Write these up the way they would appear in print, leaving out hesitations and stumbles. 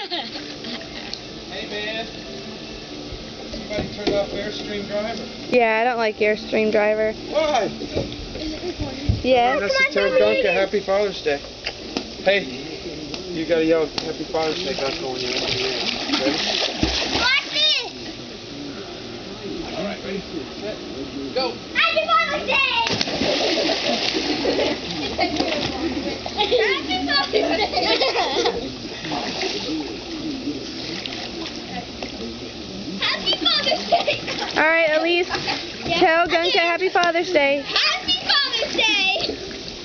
Hey man, somebody turned off Airstream Driver. Yeah, I don't like Airstream Driver. Why? Yes. That's to tell Gunka Happy Father's Day. Hey, you gotta yell Happy Father's Day, Gunka, when you're in the air. Ready? Watch this! Alright, ready? Set. Go! Happy Father's Day! Happy Father's Day! Happy Father's Day! Alright, Elise, tell Gunka Happy Father's Day. Happy Father's Day!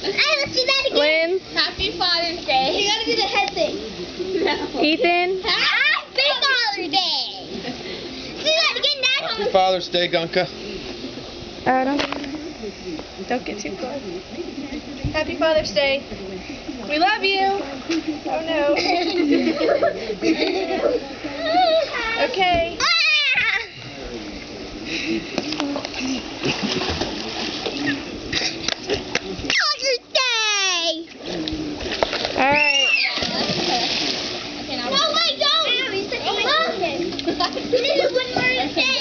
Hey, let's do that again. Lynn, Happy Father's Day. You gotta do the head thing. No. Ethan, Happy Father's Day! Do that again, Dad. Happy Father's Day, Gunka. Don't get too close. Happy Father's Day. We love you. Oh no. Okay. Father's Day! Alright. No, wait, don't! Mom! This is what we're going to say.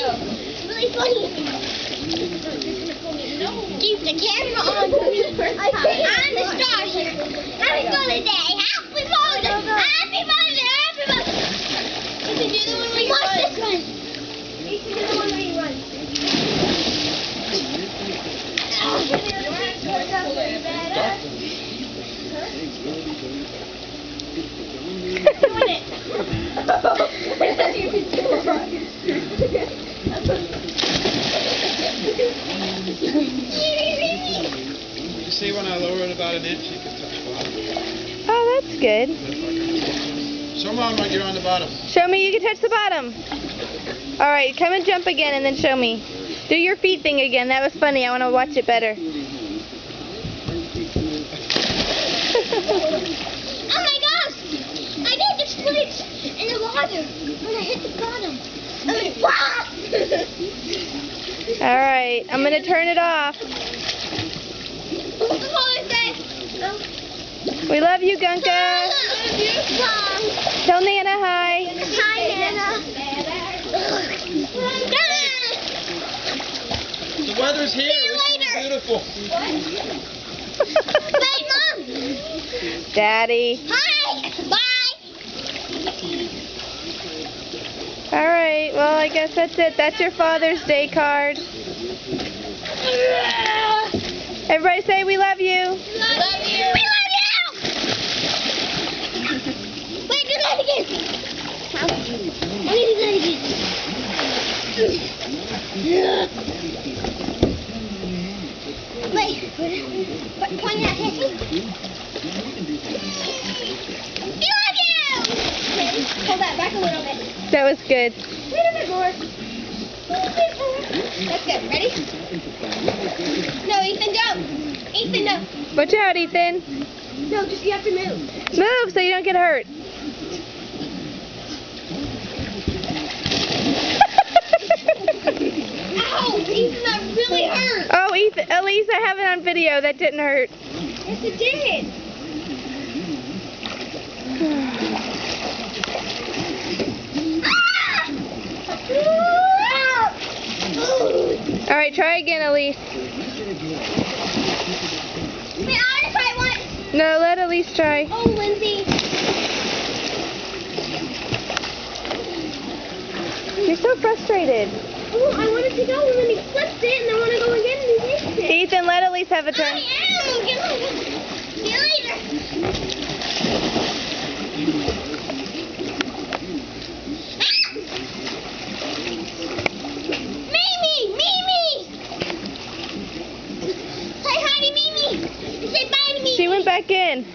It's really funny. Keep the camera on me. I'm the star here. Happy Father's Day! Happy Father's Day! Happy Father's Day! Happy Father's Day! You can do the one where you run. Watch this one. You can do the one where you run. Doing it. You see when I lower it about an inch, you can touch the bottom. Oh, that's good. Show Mom when you're on the bottom. Show me you can touch the bottom. Alright, come and jump again and then show me. Do your feet thing again. That was funny. I want to watch it better. Oh my gosh! I did the splits in the water when I hit the bottom. I went, wow! Alright, I'm going to turn it off. We love you, Gunka. Tell Nana hi. Hi, Nana. The weather's here. See you It's later. beautiful. Bye, Mom. Daddy. Hi. Bye. Alright, well, I guess that's it. That's your Father's Day card. Everybody say we love you. Love you. We love you. Wait, do that again. Let me do that again. Wait, point that at me. We love you. Okay, hold that back a little bit. That was good. Wait a bit more. That's good. Ready? No, Ethan, don't. Ethan, no. Watch out, Ethan. No, just you have to move. Move so you don't get hurt. Ow, Ethan, that really hurt. Oh, Ethan, Elise, I have it on video. That didn't hurt. Yes, it did. Alright, try again, Elise. Wait, I want to try one. No, let Elise try. Oh, Lindsay. You're so frustrated. Oh, I wanted to go and then he flipped it and I want to go again and he missed it. Ethan, let Elise have a turn. I am. See you later. Mimi! Mimi! Say hi to Mimi. Say bye to Mimi. She went back in.